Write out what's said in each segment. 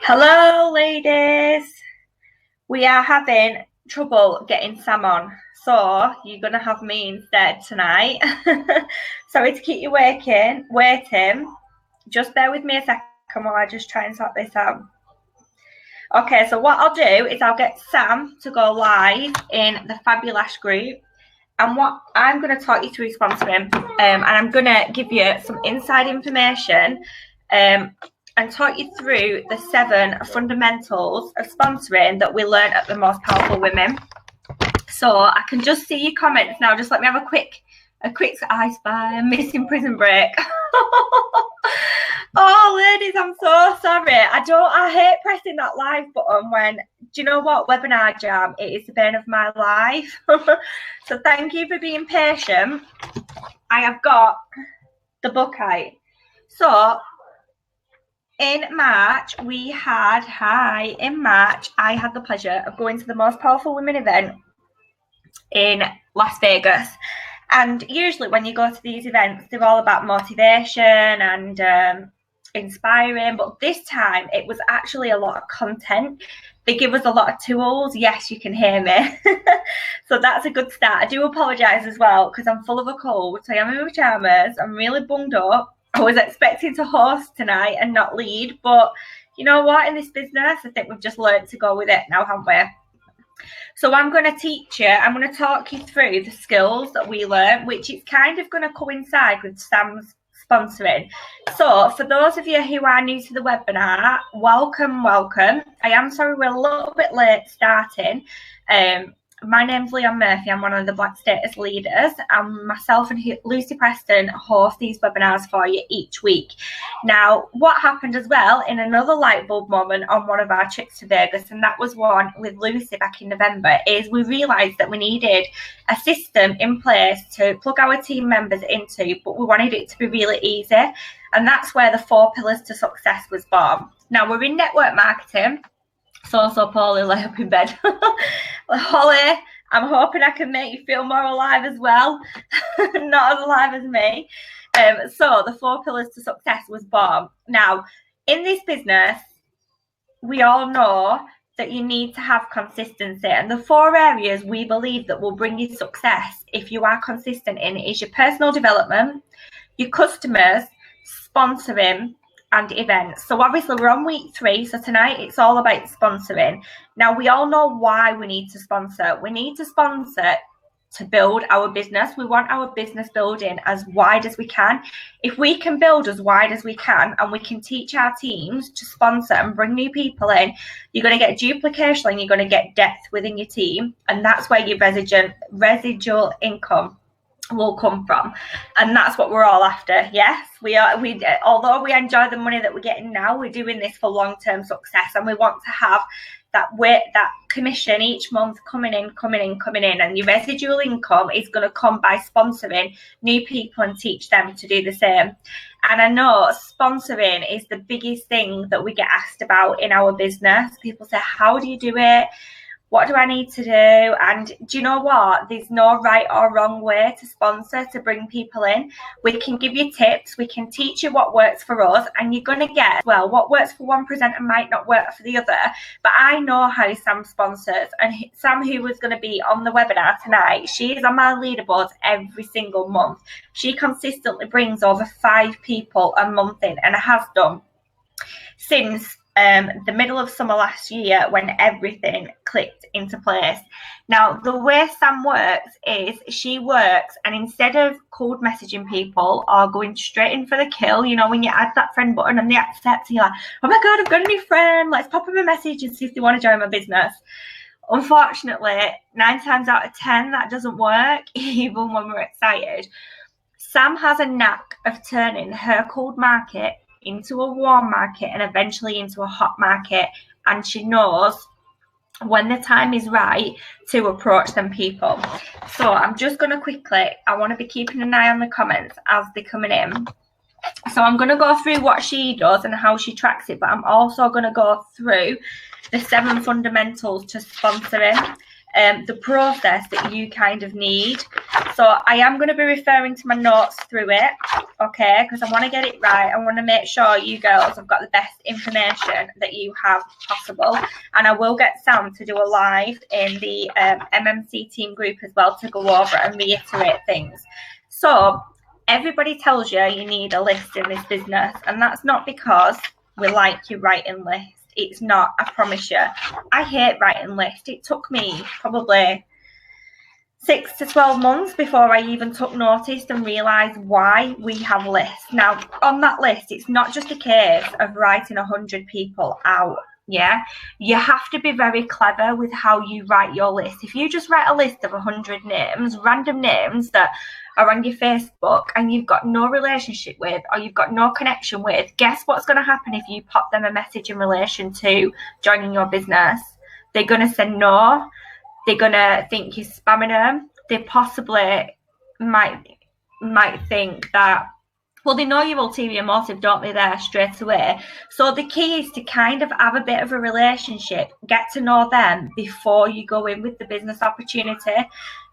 Hello, ladies. We are having trouble getting Sam on, so you're gonna have me instead tonight. Sorry to keep you waiting. Just bear with me a second while I just try and sort this out. Okay, so what I'll do is I'll get Sam to go live in the Fabulous group, and what I'm going to talk you through sponsoring, and I'm going to give you some inside information and talk you through the 7 fundamentals of sponsoring that we learned at the Most Powerful Women. So I can just see your comments now. Just let me have a quick I spy a missing prison break. Oh, ladies, I'm so sorry. I hate pressing that live button when, do you know what, webinar jam, it is the bane of my life. So thank you for being patient. I have got the book out. So in March, I had the pleasure of going to the Most Powerful Women event in Las Vegas. And usually when you go to these events, they're all about motivation and inspiring. But this time it was actually a lot of content. They give us a lot of tools. Yes, you can hear me. So that's a good start. I do apologise as well because I'm full of a cold. So I am in my pajamas. I'm really bunged up. I was expecting to host tonight and not lead. But you know what? In this business, I think we've just learned to go with it now, haven't we? So I'm going to teach you, I'm going to talk you through the skills that we learn, which is kind of going to coincide with Sam's sponsoring. So for those of you who are new to the webinar, welcome. I am sorry we're a little bit late starting. My name's Leon Murphy. I'm one of the Black Status leaders, and myself and Lucy Preston host these webinars for you each week. Now, what happened as well in another light bulb moment on one of our trips to Vegas, and that was one with Lucy back in November, is we realised that we needed a system in place to plug our team members into, but we wanted it to be really easy, and that's where the 4 pillars to success was born. Now, we're in network marketing. So poorly lay up in bed. Holly, I'm hoping I can make you feel more alive as well. Not as alive as me. So the 4 pillars to success was born. Now, in this business, we all know that you need to have consistency. And the 4 areas we believe that will bring you success if you are consistent in is your personal development, your customers, sponsoring, and events. So obviously we're on week 3, so tonight it's all about sponsoring. Now, we all know why we need to sponsor. We need to sponsor to build our business. We want our business building as wide as we can. If we can build as wide as we can and we can teach our teams to sponsor and bring new people in, you're going to get duplication and you're going to get depth within your team, and that's where your residual income will come from, and that's what we're all after. Yes, we although we enjoy the money that we're getting now, we're doing this for long-term success, and we want to have that commission each month coming in, and your residual income is going to come by sponsoring new people and teach them to do the same. And I know sponsoring is the biggest thing that we get asked about in our business. People say, how do you do it? What do I need to do? And do you know what? There's no right or wrong way to sponsor, to bring people in. We can give you tips. We can teach you what works for us. And you're going to get, well, what works for one presenter might not work for the other. But I know how Sam sponsors. And Sam, who was going to be on the webinar tonight, she is on my leaderboards every single month. She consistently brings over 5 people a month in, and has done since the middle of summer last year, when everything clicked into place. Now, the way Sam works is she works, and instead of cold messaging people or going straight in for the kill, you know, when you add that friend button and they accept, and you're like, oh my God, I've got a new friend, let's pop them a message and see if they want to join my business. Unfortunately, 9 times out of 10, that doesn't work, even when we're excited. Sam has a knack of turning her cold market into a warm market and eventually into a hot market, and she knows when the time is right to approach them people. So I'm just going to quickly, I want to be keeping an eye on the comments as they're coming in. So I'm going to go through what she does and how she tracks it, but I'm also going to go through the 7 fundamentals to sponsoring. the process that you kind of need. So I am going to be referring to my notes through it, okay, because I want to get it right. I want to make sure you girls have got the best information that you have possible. And I will get Sam to do a live in the MMC team group as well to go over and reiterate things. So everybody tells you you need a list in this business, and that's not because we like you writing lists. It's not, I promise you. I hate writing lists. It took me probably 6 to 12 months before I even took notice and realised why we have lists. Now, on that list, it's not just a case of writing 100 people out. Yeah, you have to be very clever with how you write your list. If you just write a list of 100 names, random names that are on your Facebook and you've got no relationship with or you've got no connection with, guess what's going to happen if you pop them a message in relation to joining your business? They're going to say no. They're going to think you're spamming them. They possibly might think that, well, they know your ulterior motive, don't they, there straight away. So the key is to kind of have a bit of a relationship, get to know them before you go in with the business opportunity.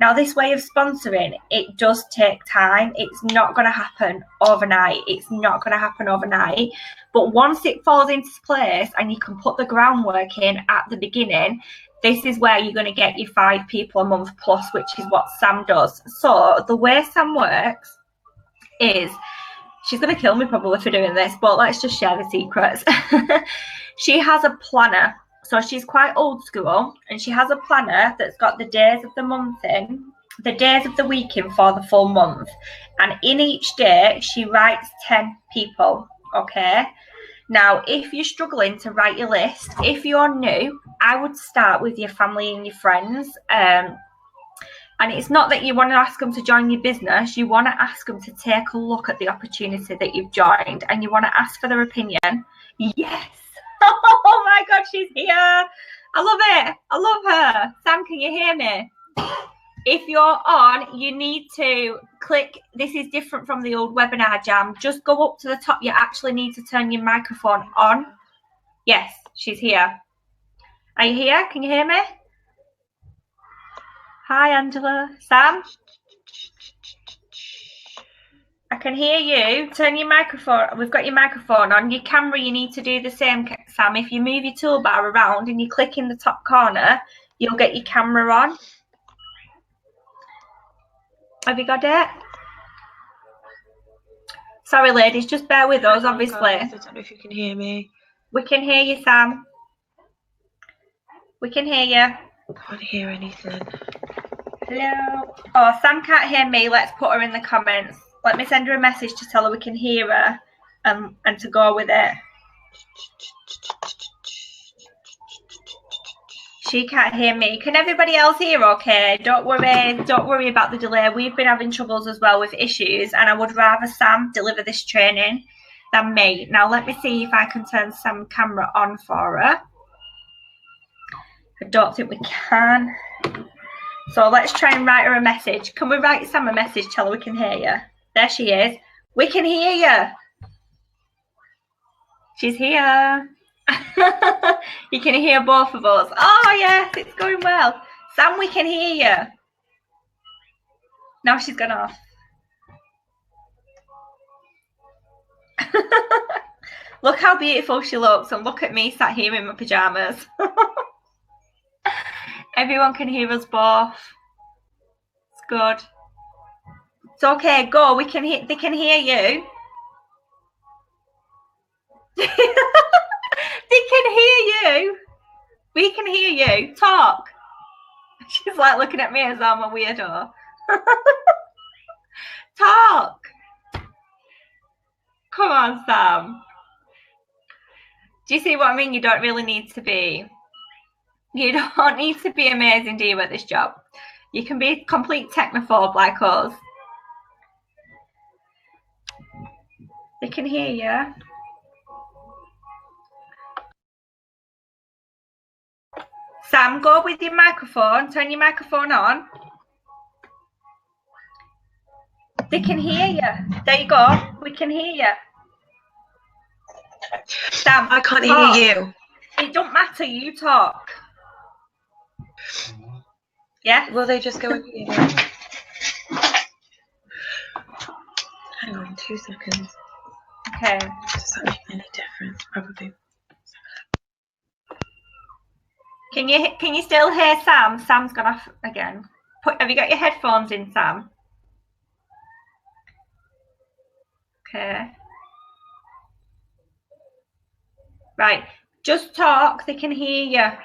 Now, this way of sponsoring, it does take time. It's not going to happen overnight. It's not going to happen overnight. But once it falls into place and you can put the groundwork in at the beginning, this is where you're going to get your 5 people a month plus, which is what Sam does. So the way Sam works is, she's going to kill me probably for doing this, but let's just share the secrets. She has a planner. So she's quite old school, and she has a planner that's got the days of the month in, the days of the week in for the full month. And in each day, she writes 10 people, okay? Now, if you're struggling to write your list, if you're new, I would start with your family and your friends. And it's not that you want to ask them to join your business. You want to ask them to take a look at the opportunity that you've joined, and you want to ask for their opinion. Yes. Oh my God, she's here. I love it. I love her. Sam, can you hear me? If you're on, you need to click. This is different from the old webinar jam. Just go up to the top. You actually need to turn your microphone on. Yes, she's here. Are you here? Can you hear me? Hi, Angela. Sam? I can hear you. Turn your microphone. We've got your microphone on. Your camera, you need to do the same, Sam. If you move your toolbar around and you click in the top corner, you'll get your camera on. Have you got it? Sorry, ladies, just bear with us, obviously. I don't know if you can hear me. We can hear you, Sam. We can hear you. Can't hear anything. Hello. Oh, Sam can't hear me. Let's put her in the comments. Let me send her a message to tell her we can hear her and to go with it. She can't hear me. Can everybody else hear okay? Don't worry about the delay. We've been having troubles as well with issues, and I would rather Sam deliver this training than me. Now let me see if I can turn Sam's camera on for her. I don't think we can. So let's try and write her a message. Can we write Sam a message? Tell her we can hear you. There she is. We can hear you. She's here. You can hear both of us. Oh, yes, it's going well. Sam, we can hear you. Now she's gone off. Look how beautiful she looks, and look at me sat here in my pyjamas. Everyone can hear us both. It's good. It's okay, go. We can hear. They can hear you. They can hear you. We can hear you. Talk. She's like looking at me as I'm a weirdo. Talk. Come on, Sam. Do you see what I mean? You don't really need to be. You don't need to be amazing, do you, at this job? You can be a complete technophobe like us. They can hear you. Sam, go with your microphone. Turn your microphone on. They can hear you. There you go. We can hear you. Sam, I can't talk. hear you. It don't matter. You talk. Yeah. Will they just go in here? Then? Hang on 2 seconds. Okay. Does that make any difference? Probably. Can you still hear Sam? Sam's gone off again. Have you got your headphones in, Sam? Okay. Right. Just talk. They can hear you.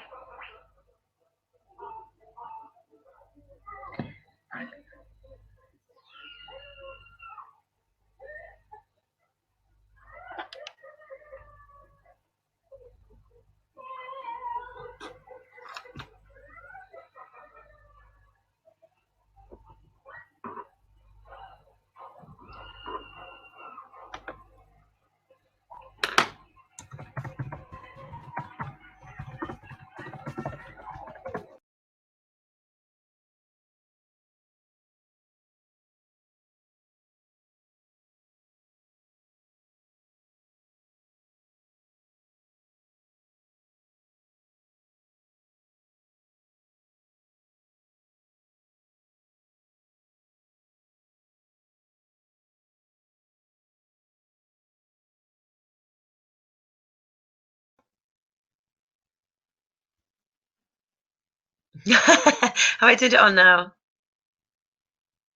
Have I turned it on now?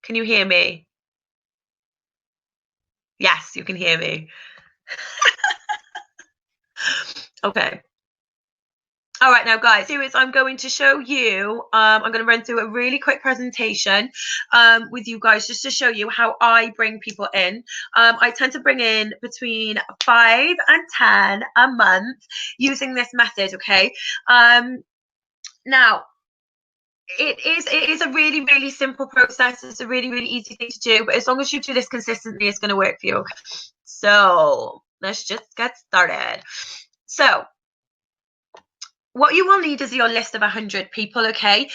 Can you hear me? Yes, you can hear me. Okay. All right, now guys, here is I'm going to show you, I'm going to run through a really quick presentation with you guys just to show you how I bring people in. I tend to bring in between 5 and 10 a month using this method, okay? Now, it is a really, really simple process. It's a really, really easy thing to do, but as long as you do this consistently, it's going to work for you. So let's just get started. So what you will need is your list of 100 people, okay?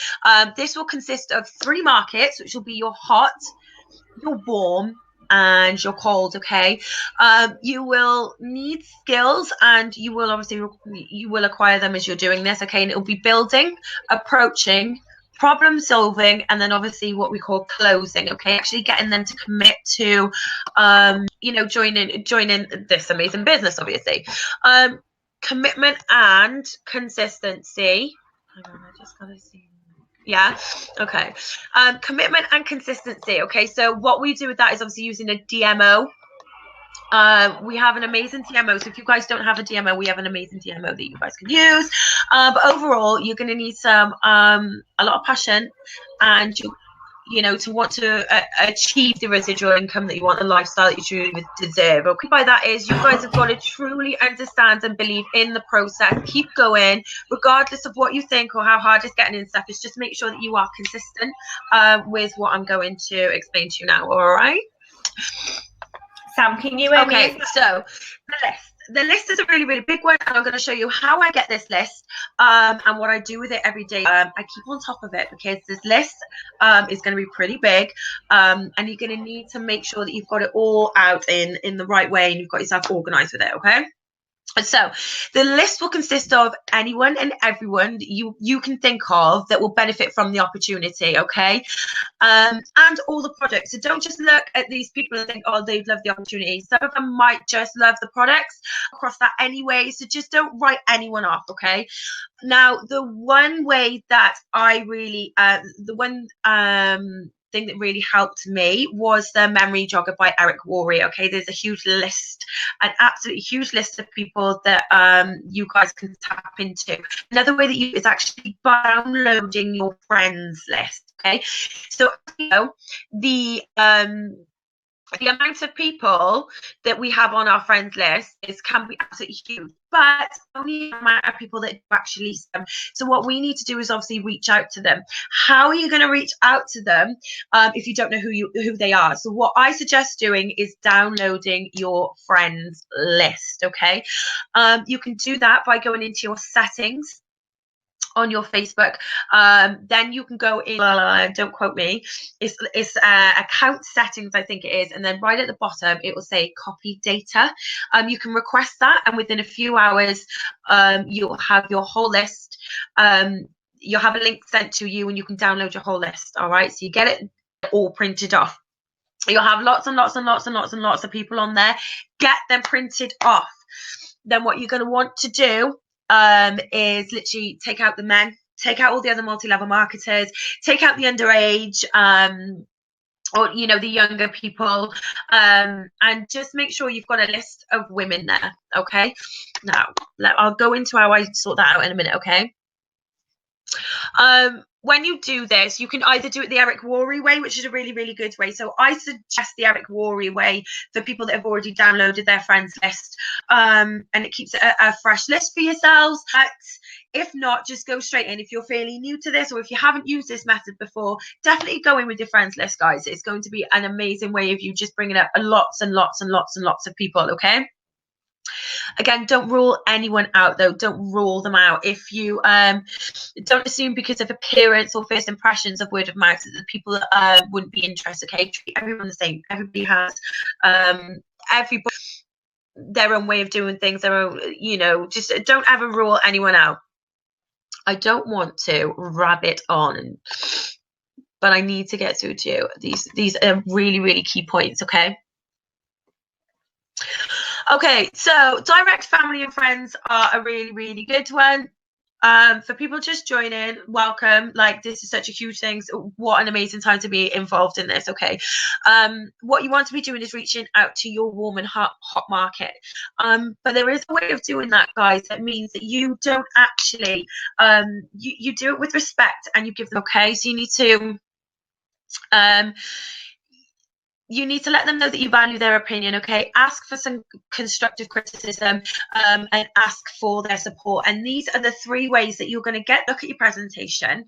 This will consist of 3 markets, which will be your hot, your warm, and your cold, okay? You will need skills, and you will acquire them as you're doing this, okay? And it will be building, approaching, problem solving, and then obviously what we call closing, okay? Actually getting them to commit to, joining this amazing business, obviously. Commitment and consistency. Hang on, I just gotta see. Yeah, okay. Commitment and consistency. Okay, so what we do with that is obviously using a DMO. We have an amazing DMO. So if you guys don't have a DMO, we have an amazing DMO that you guys can use. But overall, you're going to need some a lot of passion, and to want to achieve the residual income that you want, the lifestyle that you truly deserve. Okay, by that is you guys have got to truly understand and believe in the process. Keep going, regardless of what you think or how hard it's getting and stuff. It's just make sure that you are consistent with what I'm going to explain to you now. All right. Sam, can you hear me? Okay, so the list is a really, really big one, and I'm going to show you how I get this list and what I do with it every day. I keep on top of it because this list is going to be pretty big, and you're going to need to make sure that you've got it all out in the right way and you've got yourself organized with it, okay? So the list will consist of anyone and everyone that you can think of that will benefit from the opportunity, okay? And all the products. So don't just look at these people and think, oh, they'd love the opportunity. Some of them might just love the products across that anyway. So just don't write anyone off, okay? Now, the one way that I really, thing that really helped me was the Memory Jogger by Eric Worre. Okay, there's a huge list, an absolutely huge list of people that you guys can tap into. Another way that is actually downloading your friends list. Okay, so the amount of people that we have on our friends list can be absolutely huge, but only the amount of people that actually use them. So what we need to do is obviously reach out to them. How are you going to reach out to them if you don't know who they are? So what I suggest doing is downloading your friends list. Okay, you can do that by going into your settings on your Facebook. Then you can go in, don't quote me, it's account settings, I think it is, and then right at the bottom it will say copy data. You can request that, and within a few hours you'll have your whole list. you'll have a link sent to you and you can download your whole list. All right, so you get it all printed off. You'll have lots and lots and lots and lots and lots of people on there. Get them printed off. Then what you're going to want to do is literally take out the men, take out all the other multi-level marketers, take out the underage, or the younger people, and just make sure you've got a list of women there. Okay, now I'll go into how I sort that out in a minute. Okay. When you do this, you can either do it the Eric Worre way, which is a really, really good way. So I suggest the Eric Worre way for people that have already downloaded their friends list, and it keeps a fresh list for yourselves. But if not, just go straight in. If you're fairly new to this, or if you haven't used this method before, definitely go in with your friends list, guys. It's going to be an amazing way of you just bringing up lots and lots and lots and lots of people. Okay. Again, don't rule anyone out, though. Don't rule them out. If you don't assume because of appearance or first impressions of word of mouth that the people wouldn't be interested. Okay, treat everyone the same. Everybody has everybody their own way of doing things. Their own, just don't ever rule anyone out. I don't want to rabbit on, but I need to get through to you. These are really, really key points. Okay, so direct family and friends are a really, really good one. For people just joining, welcome. Like, this is such a huge thing. So what an amazing time to be involved in this. Okay, what you want to be doing is reaching out to your warm and hot market. But there is a way of doing that, guys. That means that you don't actually you do it with respect and you give them. Okay, so you need to let them know that you value their opinion. Okay, ask for some constructive criticism, and ask for their support. And these are the 3 ways that you're going to look at your presentation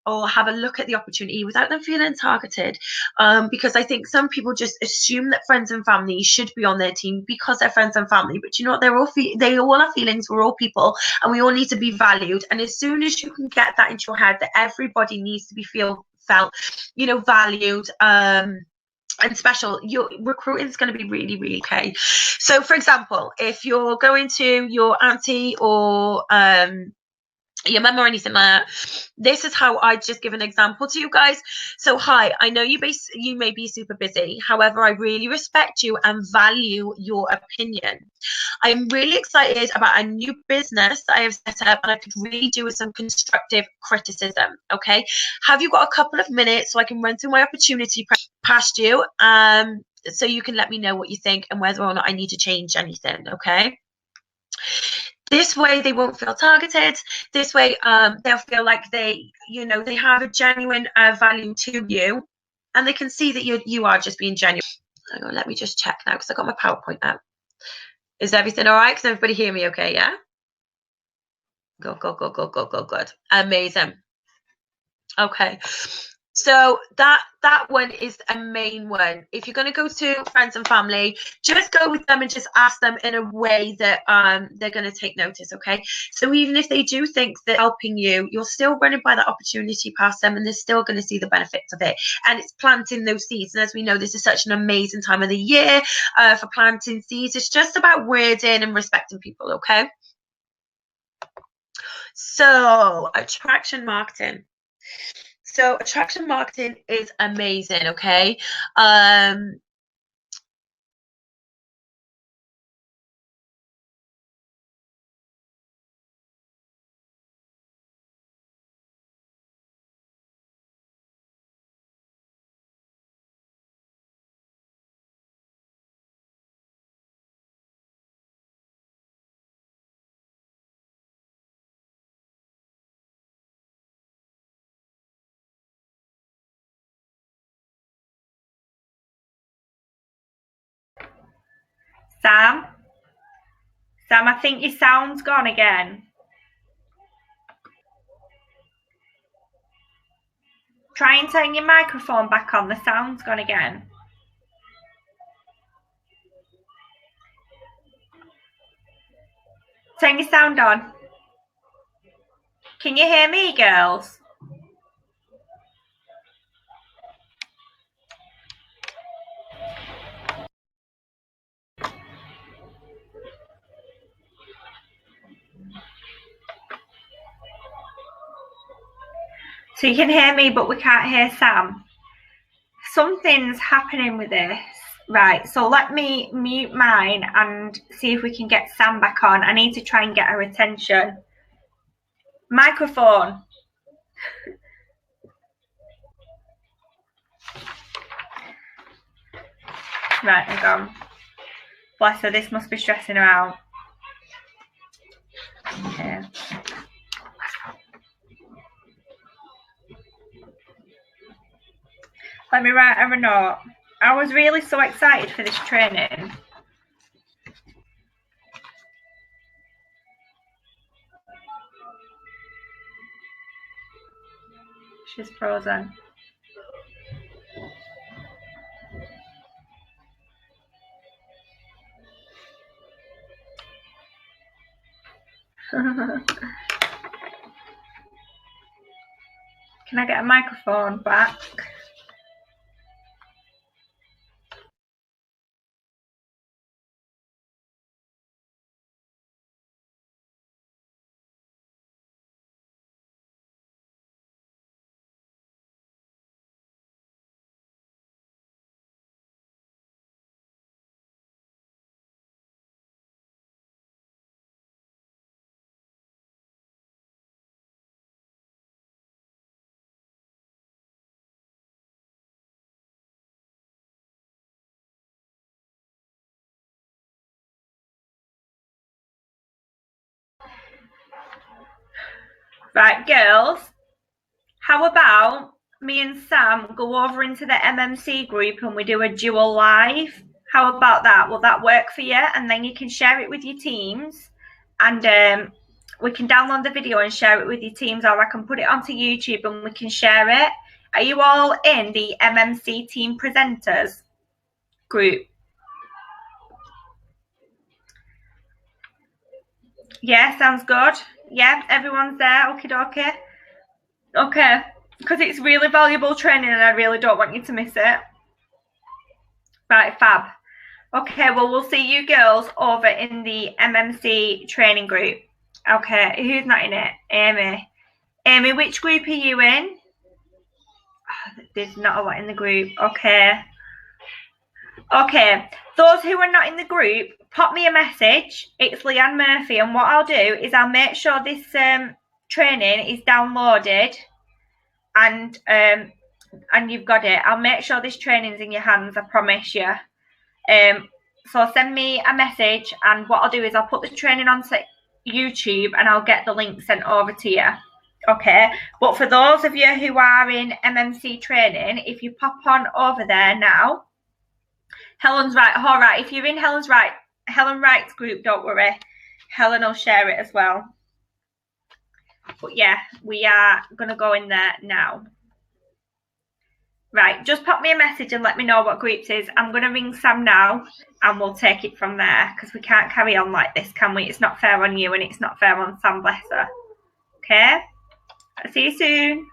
or have a look at the opportunity without them feeling targeted, because I think some people just assume that friends and family should be on their team because they're friends and family. But you know what, they all have feelings. We're all people and we all need to be valued. And as soon as you can get that into your head that everybody needs to be felt valued, and special, your recruiting is going to be really, really okay. So for example, if you're going to your auntie or your mum or anything like that, this is how I just give an example to you guys. So, hi, I know you may be super busy. However, I really respect you and value your opinion. I'm really excited about a new business that I have set up and I could really do with some constructive criticism. Okay, have you got a couple of minutes so I can run through my opportunity past you, so you can let me know what you think and whether or not I need to change anything. Okay, this way they won't feel targeted. This way they'll feel like they have a genuine value to you, and they can see that you are just being genuine. Hang on, let me just check now because I got my PowerPoint up. Is everything all right? Can everybody hear me okay? Yeah, good. Amazing. Okay, so that one is a main one. If you're going to go to friends and family, just go with them and just ask them in a way that they're going to take notice. Okay, so even if they do think that helping you're still running by that opportunity past them, and they're still going to see the benefits of it. And it's planting those seeds. And as we know, this is such an amazing time of the year for planting seeds. It's just about wording and respecting people. Okay, so attraction marketing. So attraction marketing is amazing. Okay, Sam, I think your sound's gone again. Try and turn your microphone back on. The sound's gone again. Turn your sound on. Can you hear me, girls? So you can hear me, but we can't hear Sam. Something's happening with this. Right, so let me mute mine and see if we can get Sam back on. I need to try and get her attention. Microphone. Right, hang on. Bless her, this must be stressing her out. Okay. Let me write her a note. I was really so excited for this training. She's frozen. Can I get a microphone back? Right, girls, how about me and Sam go over into the MMC group and we do a dual live? How about that? Will that work for you? And then you can share it with your teams, and we can download the video and share it with your teams, or I can put it onto YouTube and we can share it. Are you all in the MMC team presenters group? Yeah, sounds good. Yeah, everyone's there. Okay, dokie. Okay, because it's really valuable training and I really don't want you to miss it. Right, fab. Okay, well, we'll see you girls over in the MMC training group. Okay, who's not in it? Amy. Amy, which group are you in? Oh, there's not a lot in the group. Okay. Okay, those who are not in the group, pop me a message. It's Leanne Murphy, and what I'll do is I'll make sure this training is downloaded, and you've got it. I'll make sure this training's in your hands, I promise you. So send me a message, and what I'll do is I'll put the training onto YouTube and I'll get the link sent over to you. Okay, but for those of you who are in MMC training, if you pop on over there now, Helen's right. All right, if you're in Helen Wright's group, don't worry. Helen will share it as well. But yeah, we are going to go in there now. Right, just pop me a message and let me know what groups is. I'm going to ring Sam now and we'll take it from there, because we can't carry on like this, can we? It's not fair on you and it's not fair on Sam, bless her. Okay? I'll see you soon.